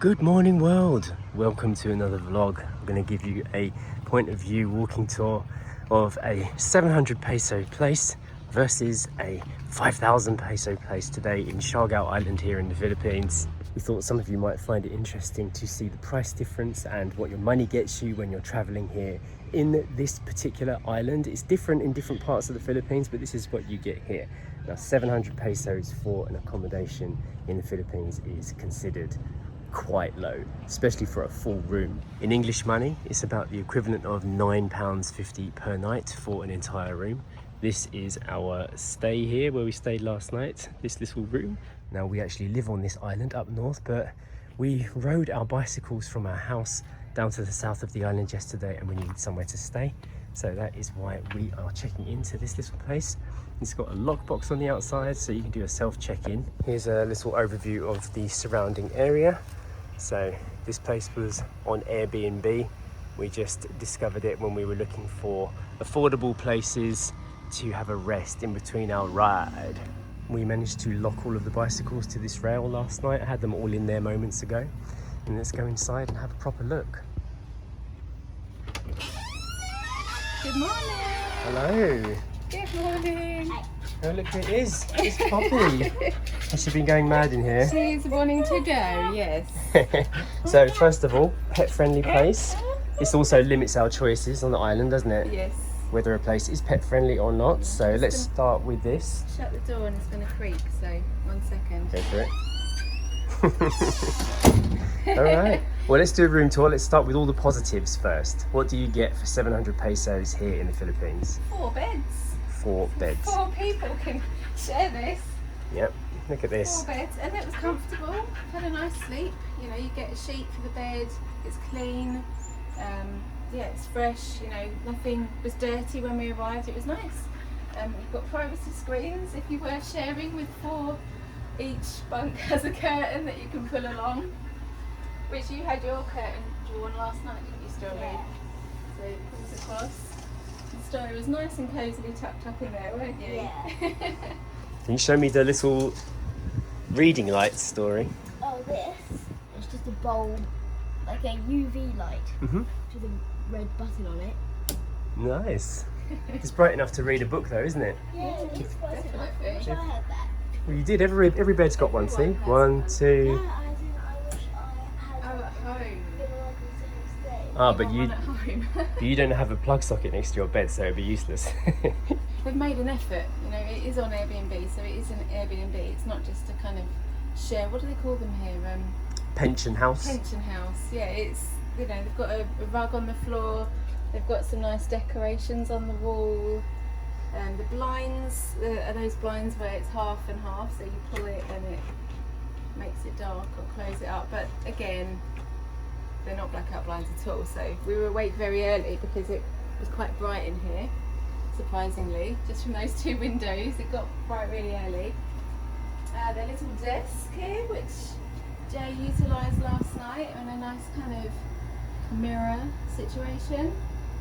Good morning world, welcome to another vlog. I'm going to give you a point of view walking tour of a 700 peso place versus a 5,000 peso place today in Siargao Island here in the Philippines. We thought some of you might find it interesting to see the price difference and what your money gets you when you're traveling here in this particular island. It's different in different parts of the Philippines, but this is what you get here. Now 700 pesos for an accommodation in the Philippines is considered quite low, especially for a full room. In English money, it's about the equivalent of £9.50 per night for an entire room. This is our stay here where we stayed last night, this little room. Now we actually live on this island up north, but we rode our bicycles from our house down to the south of the island yesterday and we needed somewhere to stay. So that is why we are checking into this little place. It's got a lockbox on the outside so you can do a self check-in. Here's a little overview of the surrounding area. So this place was on Airbnb. We just discovered it when we were looking for affordable places to have a rest in between our ride. We managed to lock all of the bicycles to this rail last night. I had them all in there moments ago. And let's go inside and have a proper look. Good morning. Hello. Good morning. Oh look who it is. It's Poppy. Has she been going mad in here? She's wanting to go, yes. So first of all, pet friendly place. This also limits our choices on the island, doesn't it? Yes. Whether a place is pet friendly or not. So let's start with this. Shut the door and it's going to creak, so 1 second. Go for it. All right. Well, let's do a room tour. Let's start with all the positives first. What do you get for 700 pesos here in the Philippines? 4 beds. 4 beds. 4 people can share this. Yep. Look at this. 4 beds, and it was comfortable. Had a nice sleep. You know, you get a sheet for the bed. It's clean. Yeah, it's fresh. You know, nothing was dirty when we arrived. It was nice. You've got privacy screens if you were sharing with 4. Each bunk has a curtain that you can pull along, which you had your curtain drawn last night, didn't you, Story? Yeah. So it comes across. The Story was nice and cosily tucked up in there, weren't you? Yeah. Can you show me the little reading light, Story? Oh, this is just a bulb, like a UV light, with a red button on it. Nice. It's bright enough to read a book though, isn't it? Yeah, it's bright enough. I wish I had that. Well, you did. Every bed's got one, see? 1, 2. Yeah, I wish I had Oh, at home. been able to stay. Ah, but One at home. you don't have a plug socket next to your bed, so it'd be useless. They've made an effort. You know, it is on Airbnb, so it is an Airbnb. It's not just a kind of share. What do they call them here? Pension house. Pension house. Yeah, it's, you know, they've got a rug on the floor. They've got some nice decorations on the wall. The blinds are those blinds where it's half and half, so you pull it and it makes it dark or close it up. But again, they're not blackout blinds at all. So we were awake very early because it was quite bright in here, surprisingly. Just from those 2 windows, it got bright really early. Their little desk here, which Jay utilised last night, and a nice kind of mirror situation.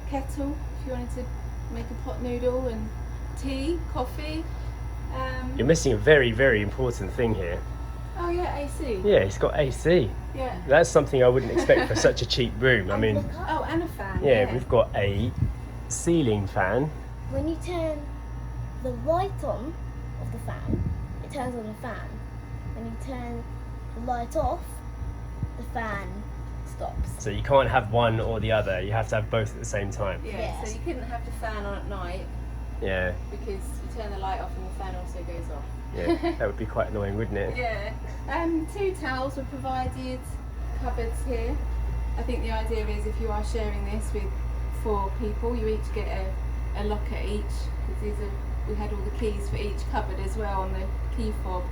Kettle, if you wanted to make a pot noodle, and tea, coffee. You're missing a very, very important thing here. Oh yeah, AC. Yeah, it's got AC. Yeah. That's something I wouldn't expect for such a cheap room. I mean, Oh, and a fan. yeah, we've got a ceiling fan. When you turn the light on of the fan, it turns on the fan. When you turn the light off, the fan stops. So you can't have one or the other. You have to have both at the same time. Yeah. Yes. So you couldn't have the fan on at night Yeah, because you turn the light off and the fan also goes off. yeah. That would be quite annoying, wouldn't it? Yeah. 2 towels were provided, cupboards here. I think the idea is if you are sharing this with 4 people, you each get a locker each, because we had all the keys for each cupboard as well on the key fob.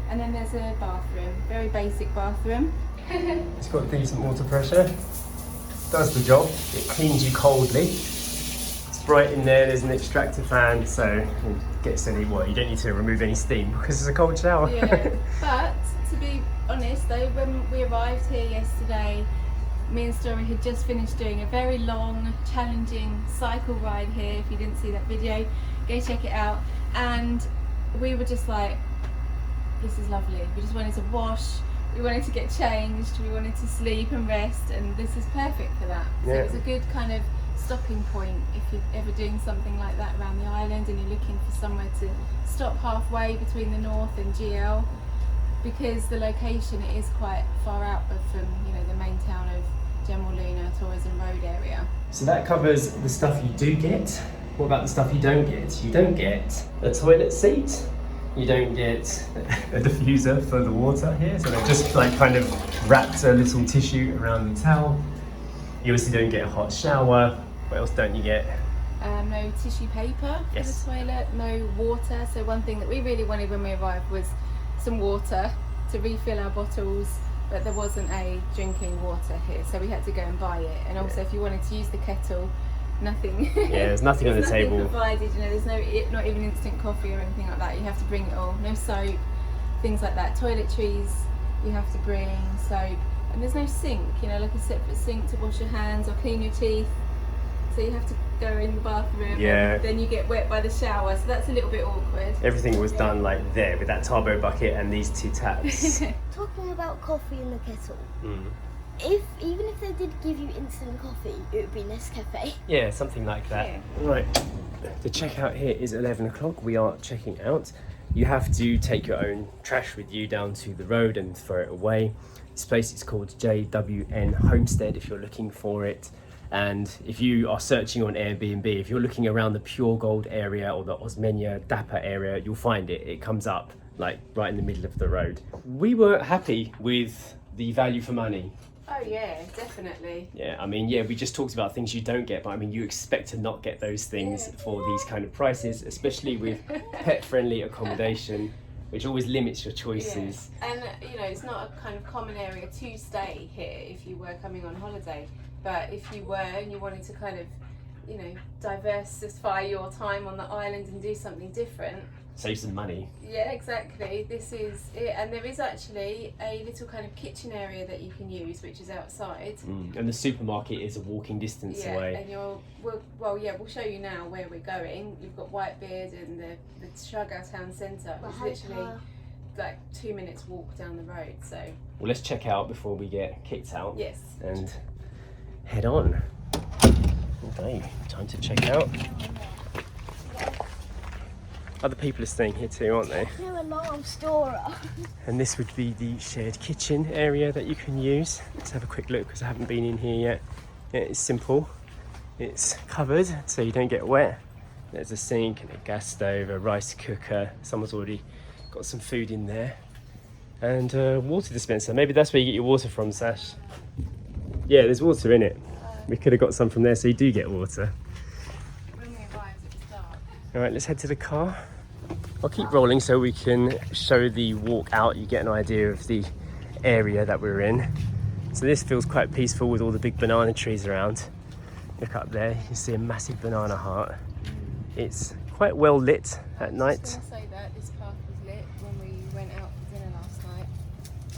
And then there's a bathroom, very basic bathroom. It's got decent water pressure. Does the job. It cleans you coldly. It's bright in there. There's an extractor fan, so it gets any. Well, you don't need to remove any steam because it's a cold shower. Yeah, but to be honest though, when we arrived here yesterday, me and Story had just finished doing a very long, challenging cycle ride here. If you didn't see that video, go check it out. And we were just like, this is lovely. We just wanted to wash. we wanted to get changed, we wanted to sleep and rest, and this is perfect for that. So Yeah. it's a good kind of stopping point if you're ever doing something like that around the island and you're looking for somewhere to stop halfway between the north and GL, because the location is quite far out from the main town of Jmayel Tourism Road area. So that covers the stuff you do get. What about the stuff you don't get? You don't get a toilet seat. You don't get a diffuser for the water here. So they've just like kind of wrapped a little tissue around the towel. You obviously don't get a hot shower. What else don't you get? No tissue paper for Yes. the toilet, no water. So one thing that we really wanted when we arrived was some water to refill our bottles, but there wasn't a drinking water here, so we had to go and buy it. And also, if you wanted to use the kettle, nothing. Yeah, there's nothing on the nothing table. provided. There's not even instant coffee or anything like that. You have to bring it all. No soap, things like that. Toiletries, you have to bring soap, and there's no sink. like a separate sink to wash your hands or clean your teeth. So you have to go in the bathroom. Yeah. And then you get wet by the shower. So that's a little bit awkward. Everything was done like there with that turbo bucket and these two taps. Talking about coffee in the kettle, Mm. even if they did give you instant coffee, it would be Nescafe. Yeah, something like that. Yeah. Right, the checkout here is 11 o'clock. We are checking out. You have to take your own trash with you down to the road and throw it away. This place is called JWN Homestead if you're looking for it. And if you are searching on Airbnb, if you're looking around the Pure Gold area or the Osmeña Dapa area, you'll find it. It comes up like right in the middle of the road. We were happy with the value for money. Oh yeah, definitely. Yeah, I mean, yeah, we just talked about things you don't get, but I mean, you expect to not get those things for these kind of prices, especially with pet-friendly accommodation, which always limits your choices. Yeah. And it's not a kind of common area to stay here if you were coming on holiday. But if you were and you wanted to kind of, diversify your time on the island and do something different. Save some money. Yeah, exactly. This is it. And there is actually a little kind of kitchen area that you can use, which is outside. And the supermarket is a walking distance away. And we'll show you now where we're going. You've got Whitebeard and the Siargao town centre, which is literally like 2 minutes walk down the road. So Well, let's check out before we get kicked out. yes. And head on. Okay, time to check out. Other people are staying here too, aren't they? No alarm storer. And this would be the shared kitchen area that you can use. Let's have a quick look because I haven't been in here yet. Yeah, it's simple. It's covered so you don't get wet. There's a sink and a gas stove, a rice cooker. Someone's already got some food in there. And a water dispenser. Maybe that's where you get your water from, Sash. Yeah, there's water in it. We could have got some from there, so you do get water. When we arrived, it was dark. All right, let's head to the car. I'll keep rolling so we can show the walk out. You get an idea of the area that we're in. So this feels quite peaceful with all the big banana trees around. Look up there, you can see a massive banana heart. It's quite well lit at night. I was going to say that this path was lit when we went out for dinner last night.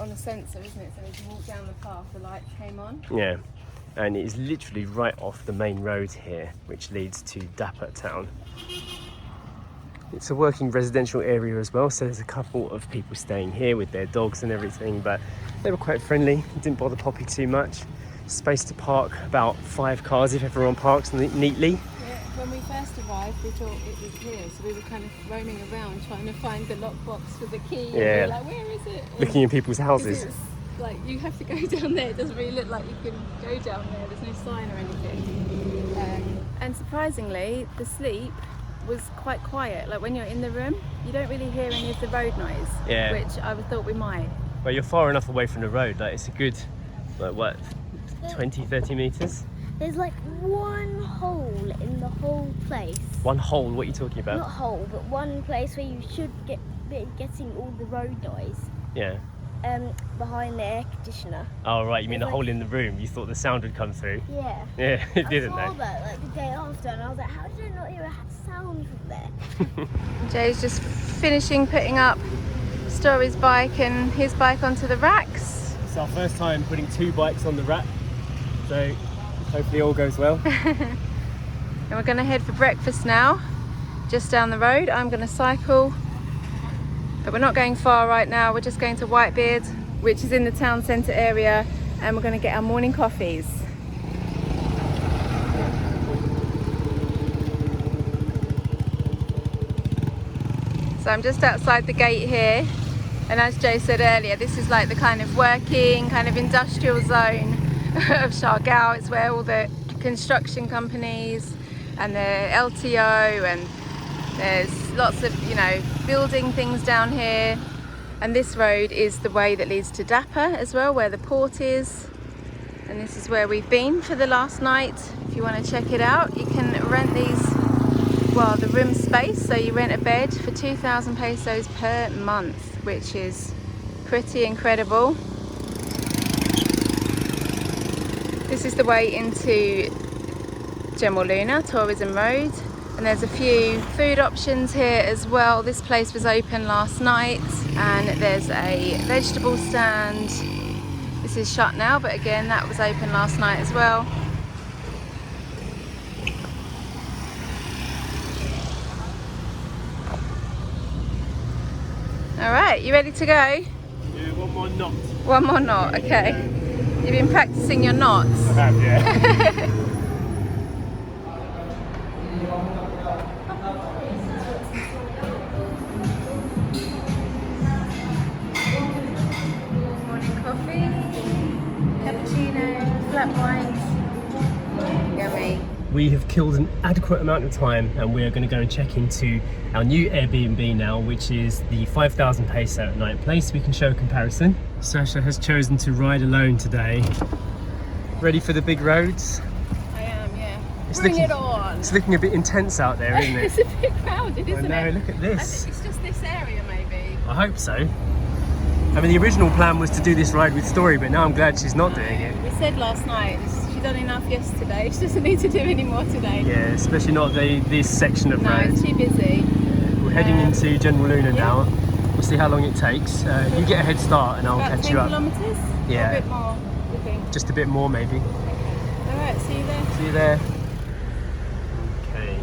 On a sensor, isn't it? So as you walk down the path, the light came on. Yeah, and it is literally right off the main road here, which leads to Dapa town. It's a working residential area as well, so there's a couple of people staying here with their dogs and everything, but they were quite friendly, didn't bother Poppy too much. Space to park about 5 cars if everyone parks neatly. Yeah, when we first arrived, we thought it was here, so we were kind of roaming around trying to find the lockbox for the key. Yeah. And we were like, where is it? And Looking in people's houses. it's like, you have to go down there. It doesn't really look like you can go down there. There's no sign or anything. And surprisingly, the sleep was quite quiet. Like when you're in the room, you don't really hear any of the road noise, Yeah. which I thought we might. Well, you're far enough away from the road, like it's a good, like what, 20, 30 metres? There's like one hole in the whole place. One hole, what are you talking about? Not hole, but one place where you should be getting all the road noise. Yeah. Behind the air conditioner. Oh right, you mean the There's hole in the room? You thought the sound would come through? Yeah. Yeah, it didn't I saw though. that like the day after, and I was like, how did I not hear a sound from there? Jay's just finishing putting up Story's bike and his bike onto the racks. It's our first time putting 2 bikes on the rack, so hopefully all goes well. And we're going to head for breakfast now, just down the road. I'm going to cycle, but we're not going far right now. We're just going to Whitebeard which is in the town centre area, and we're going to get our morning coffees. So I'm just outside the gate here, and as Joe said earlier, this is like the kind of working, kind of industrial zone of Siargao. It's where all the construction companies and the LTO, and there's lots of, you know, building things down here. And this road is the way that leads to Dapa as well, where the port is. And this is where we've been for the last night. If you want to check it out, you can rent these, well, the room space. So you rent a bed for 2,000 pesos per month, which is pretty incredible. This is the way into Jmayel Tourism Road. And there's a few food options here as well. This place was open last night, and there's a vegetable stand. This is shut now, but again, that was open last night as well. All right, you ready to go? Yeah, one more knot. One more knot, okay. You've been practicing your knots. I have, yeah. Coffee, cappuccino, flat white, yummy. We have killed an adequate amount of time, and we're going to go and check into our new Airbnb now, which is the 5,000 peso at night place. We can show a comparison. Sacha has chosen to ride alone today. Ready for the big roads? I am, yeah. It's Bring looking, it on. It's looking a bit intense out there, isn't it? It's a bit crowded, isn't I know, it? look at this. It's just this area, maybe. I hope so. I mean, the original plan was to do this ride with Story, but now I'm glad she's not doing it. We said last night, she done enough yesterday. She doesn't need to do any more today. Yeah, especially not this section of No, road. it's too busy. We're heading into Jmayel now. We'll see how long it takes. You get a head start and I'll About catch 10 you up. kilometres? Yeah. Or a bit more, you think? Just a bit more, maybe. All right, see you there. See you there. Okay.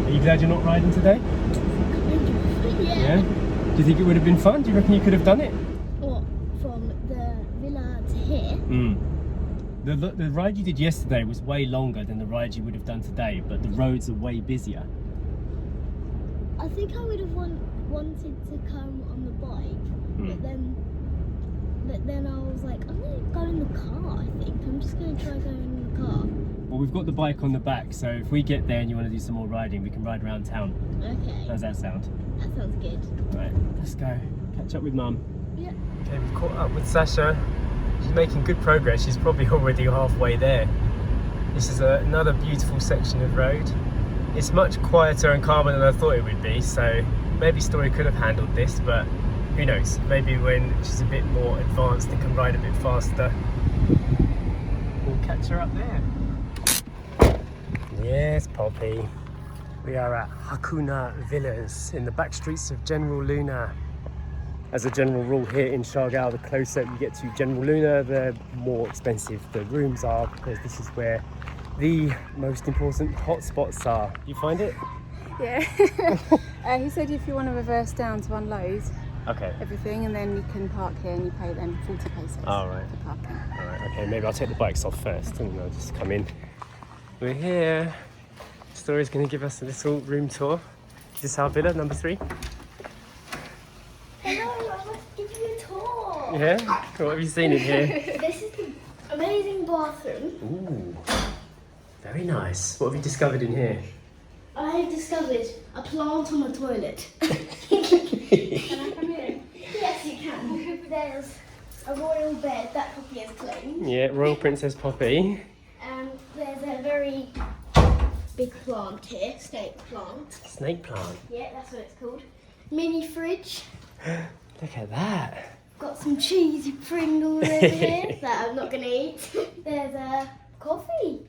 Are you glad you're not riding today? Yeah? Do you think it would have been fun? Do you reckon you could have done it? What, from the villa to here? The ride you did yesterday was way longer than the ride you would have done today, but the roads are way busier. I think I would have wanted to come on the bike, but then I was like, I'm going to go in the car, I think. I'm just going to try going in the car. Well, we've got the bike on the back, so if we get there and you want to do some more riding, we can ride around town. Okay. How's that sound? That sounds good. Right, let's go. Catch up with Mum. Yeah. Okay, we've caught up with Sacha. She's making good progress. She's probably already halfway there. This is another beautiful section of road. It's much quieter and calmer than I thought it would be, so maybe Story could have handled this, but who knows? Maybe when she's a bit more advanced and can ride a bit faster, we'll catch her up there. Yes, Poppy. We are at Hakuna Villas in the back streets of Jmayel. As a general rule here in Siargao, the closer you get to Jmayel, the more expensive the rooms are, because this is where the most important hotspots are. You find it? Yeah. He said if you want to reverse down to unload everything, and then you can park here and you pay them 40 pesos Oh, right. for parking. All right, okay, maybe I'll take the bikes off first and I'll just come in. We're here. Story's going to give us a little room tour. Is this our villa, number 3? Hello, I want to give you a tour. Yeah? What have you seen in here? This is the amazing bathroom. Ooh, very nice. What have you discovered in here? I have discovered a plant on the toilet. Can I come in? Yes, you can. There's a royal bed that Poppy has claimed. Yeah, Royal Princess Poppy. And there's a very big plant here, snake plant. Snake plant. Yeah, that's what it's called. Mini fridge. Look at that. Got some cheesy Pringles over here that I'm not going to eat. There's a coffee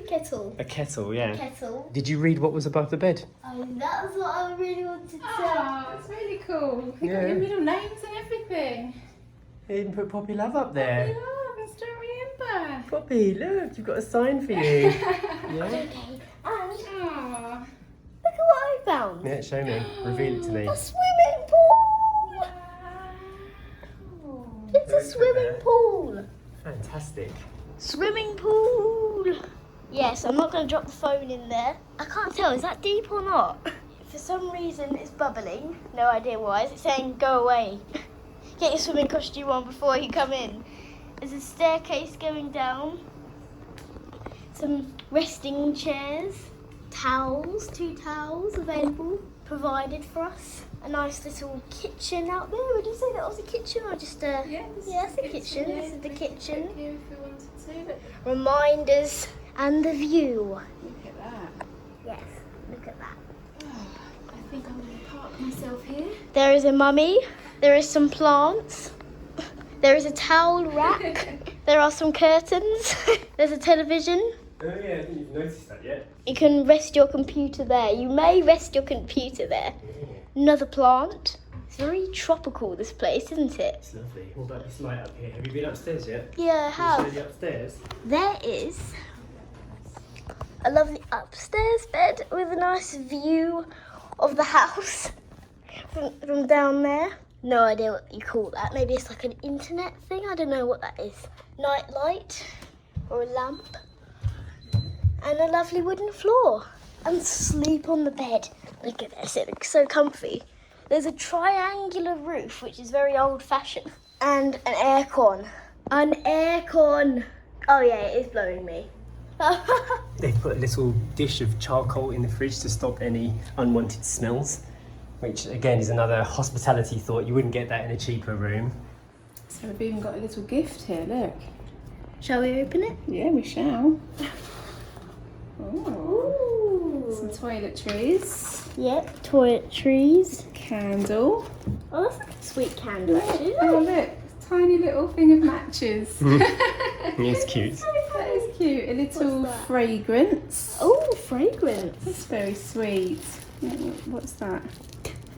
kettle. A kettle, yeah. Kettle. Did you read what was above the bed? That was what I really wanted to say. Oh, that's really cool. You got Yeah. your middle names and everything. They even put Poppy Love up there. Oh, and Story Ember. Poppy, look, you've got a sign for you. Yeah? Okay. And Aww. look at what I found. Yeah, show me. Reveal it to me. A swimming pool. Wow. It's a swimming pool. Fantastic. Swimming pool. Yes, I'm not going to drop the phone in there. I can't tell, is that deep or not? For some reason it's bubbling. No idea why. It's saying go away. Get your swimming costume on before you come in. There's a staircase going down. Some resting chairs. Towels, 2 towels available, provided for us. A nice little kitchen out there. Would you say that was a kitchen or just a... Yeah, it's a kitchen. This is the kitchen. Here if we wanted to. Look Reminders and the view. at that. Yes, look at that. I think I'm going to park myself here. There is a mummy. There is some plants. There is a towel rack. There are some curtains. There's a television. Oh yeah, I didn't even notice that yet. You can rest your computer there. You may rest your computer there. Another plant. It's very tropical, this place, isn't it? It's lovely. What about this light up here? Have you been upstairs yet? Yeah, I Can I show have. you upstairs? There is a lovely upstairs bed with a nice view of the house from down there. No idea what you call that. Maybe it's like an internet thing. I don't know what that is. Night light or a lamp. And a lovely wooden floor. And sleep on the bed. Look at this, it looks so comfy. There's a triangular roof, which is very old-fashioned. And an aircon. An aircon. Oh yeah, it is blowing me. They put a little dish of charcoal in the fridge to stop any unwanted smells, which again is another hospitality thought. You wouldn't get that in a cheaper room. So we've even got a little gift here, look. Shall we open it? Yeah, we shall. Ooh. Some toiletries. Yep, toiletries. Candle. Oh, that's like a sweet candle actually. Oh look, tiny little thing of matches. It's cute. That is cute. A little What's that? fragrance. Oh, fragrance. That's very sweet. What's that?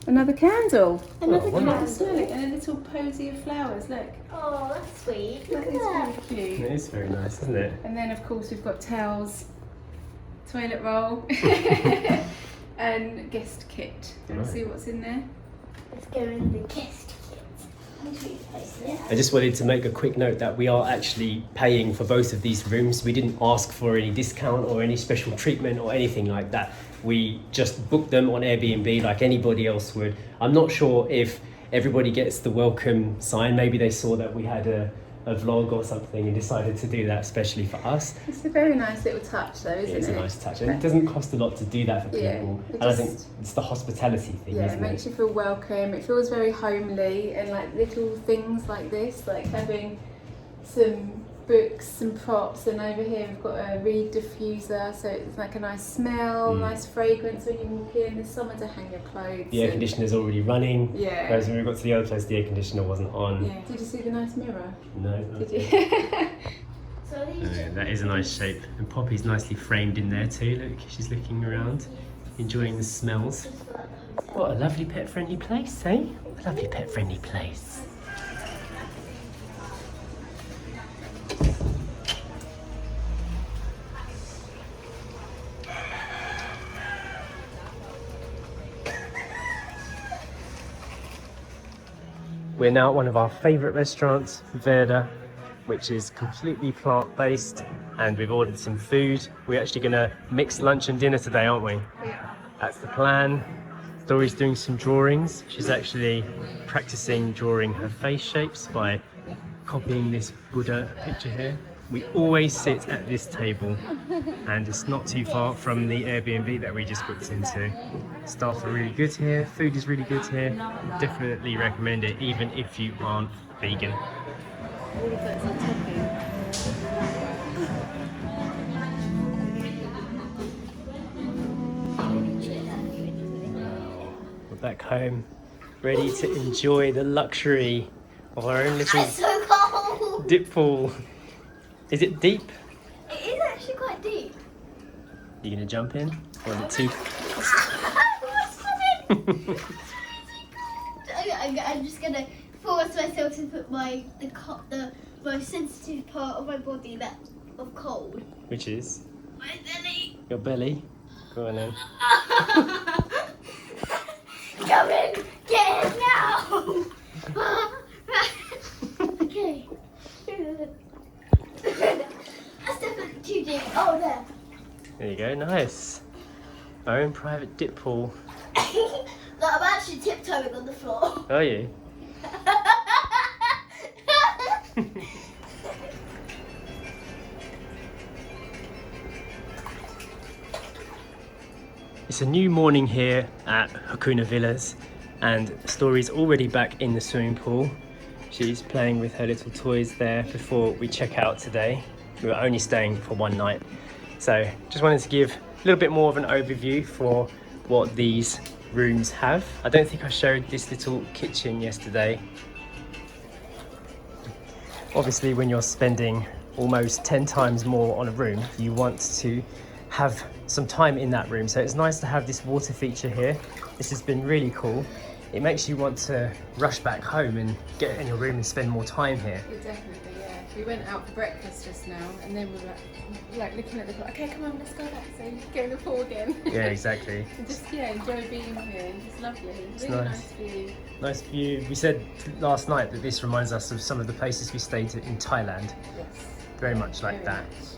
Another candle. Another Oh, Nice, candle. look, and a little posy of flowers, look. Oh, that's sweet. Look That at is that. very cute. It is very nice, isn't it? And then of course we've got towels, toilet roll, and guest kit. Do you want to see what's in there? Let's go in the guest kit. I just wanted to make a quick note that we are actually paying for both of these rooms. We didn't ask for any discount or any special treatment or anything like that. We just booked them on Airbnb like anybody else would. I'm not sure if everybody gets the welcome sign. Maybe they saw that we had a vlog or something and decided to do that especially for us. It's a very nice little touch though, isn't it? It's a nice touch, and it doesn't cost a lot to do that for Yeah, people. it And I think just- it's the hospitality thing, Yeah, it isn't makes it? you feel welcome. It feels very homely, and like little things like this, like having some books, some props, and over here we've got a reed diffuser, so it's like a nice smell, nice fragrance when you walk in. There's somewhere to hang your clothes. The air and- conditioner's already running. Yeah. Whereas when we got to the other place, the air conditioner wasn't on. Yeah. Did you see the nice mirror? No. Did you? So these Oh, that is a nice shape. And Poppy's nicely framed in there too. Look, she's looking around, enjoying the smells. What a lovely pet-friendly place, eh? A lovely pet-friendly place. We're now at one of our favourite restaurants, Verda, which is completely plant-based, and we've ordered some food. We're actually going to mix lunch and dinner today, aren't we? Yeah. That's the plan. Story's doing some drawings. She's actually practicing drawing her face shapes by copying this Buddha picture here. We always sit at this table, and it's not too far from the Airbnb that we just booked into. Staff are really good here, food is really good here. Definitely recommend it, even if you aren't vegan. All of that's on topping. We're back home, ready to enjoy the luxury of our own little It's so cold. dip pool. Is it deep? It is actually quite deep. You gonna jump in? Or is it too? I'm just gonna force myself to put the most sensitive part of my body, that of cold. Which is? My belly. Your belly? Go on then. Come in! Get in now! Okay. That's definitely too deep. Oh, there. There you go, nice. Our own private dip pool. Look, I'm actually tiptoeing on the floor. Are you? It's a new morning here at Hakuna Villas, and Story's already back in the swimming pool. She's playing with her little toys there before we check out today. We were only staying for one night, so just wanted to give a little bit more of an overview for what these rooms have. I don't think I showed this little kitchen yesterday. Obviously, when you're spending almost 10 times more on a room, you want to have some time in that room. So it's nice to have this water feature here. This has been really cool. It makes you want to rush back home and get in your room and spend more time here. It definitely, yeah. We went out for breakfast just now, and then we were like looking at the clock. Okay, come on, let's go back. So get in the pool again. Yeah, exactly. And just enjoy being here. It's lovely. It's It's really nice. nice view. Nice view. We said last night that this reminds us of some of the places we stayed in Thailand. Yes. Very much like Very that. much.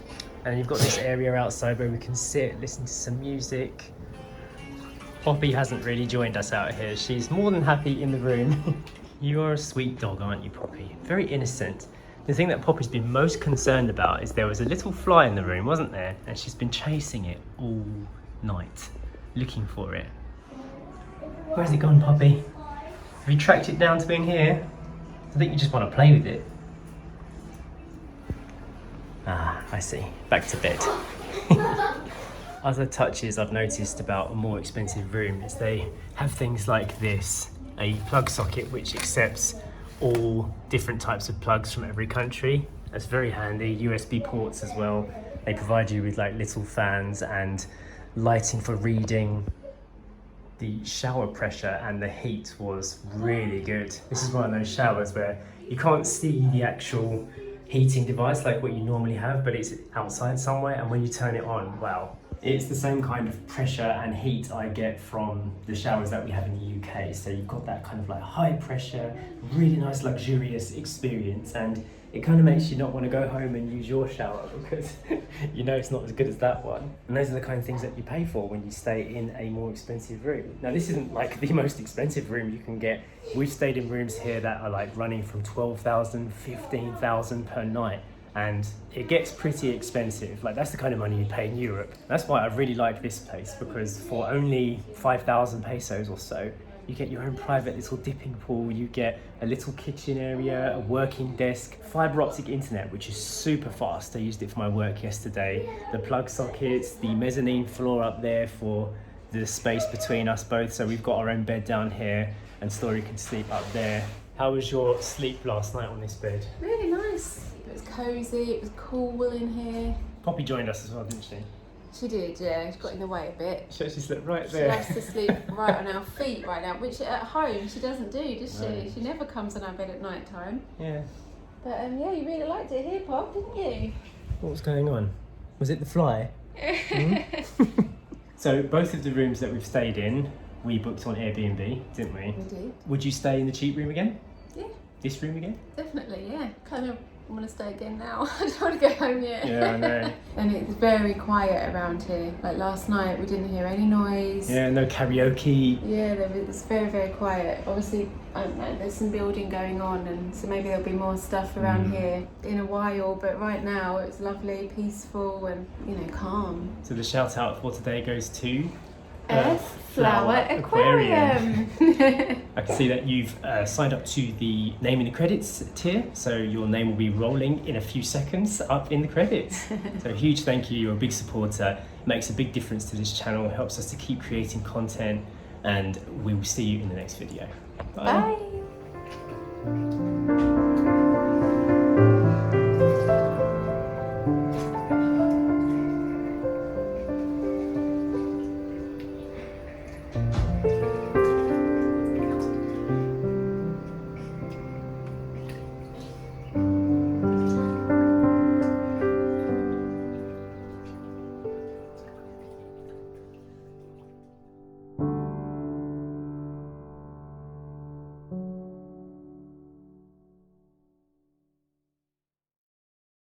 And you've got this area outside where we can sit, listen to some music. Poppy hasn't really joined us out here. She's more than happy in the room. You are a sweet dog, aren't you, Poppy? Very innocent. The thing that Poppy's been most concerned about is there was a little fly in the room, wasn't there? And she's been chasing it all night, looking for it. Where's it gone, Poppy? Have you tracked it down to being here? I think you just want to play with it. Ah, I see. Back to bed. Other touches I've noticed about a more expensive room is they have things like this, a plug socket which accepts all different types of plugs from every country. That's very handy. USB ports as well. They provide you with like little fans and lighting for reading. The shower pressure and the heat was really good. This is one of those showers where you can't see the actual heating device like what you normally have, but it's outside somewhere, and when you turn it on, wow. It's the same kind of pressure and heat I get from the showers that we have in the UK. So you've got that kind of like high pressure, really nice luxurious experience, and it kind of makes you not want to go home and use your shower because you know it's not as good as that one. And those are the kind of things that you pay for when you stay in a more expensive room. Now this isn't like the most expensive room you can get. We've stayed in rooms here that are like running from 12,000, 15,000 per night. And it gets pretty expensive. Like that's the kind of money you pay in Europe. That's why I really like this place, because for only 5,000 pesos or so, you get your own private little dipping pool, you get a little kitchen area, a working desk, fiber optic internet, which is super fast. I used it for my work yesterday. The plug sockets, the mezzanine floor up there for the space between us both. So we've got our own bed down here and Story can sleep up there. How was your sleep last night on this bed? Really nice. It was cosy, it was cool in here. Poppy joined us as well, didn't she? She did, yeah. She got in the way a bit. She actually slept right She there. loves to sleep right on our feet right now, which at home she doesn't do, does she? No. She never comes on our bed at night time. Yeah. But yeah, you really liked it here, Pop, didn't you? What was going on? Was it the fly? So both of the rooms that we've stayed in, we booked on Airbnb, didn't we? We did. Would you stay in the cheap room again? Yeah, This room again? definitely, yeah. Kind of want to stay again now. I don't want to go home yet. Yeah, I know. And it's very quiet around here. Like last night, we didn't hear any noise. Yeah, no karaoke. Yeah, it's very, very quiet. Obviously, I don't know, there's some building going on, and so maybe there'll be more stuff around here in a while. But right now, it's lovely, peaceful, and calm. So the shout out for today goes to Earth Flower Aquarium. I can see that you've signed up to the name in the credits tier, so your name will be rolling in a few seconds up in the credits. So a huge thank you, you're a big supporter, it makes a big difference to this channel, helps us to keep creating content, and we will see you in the next video. Bye. Bye.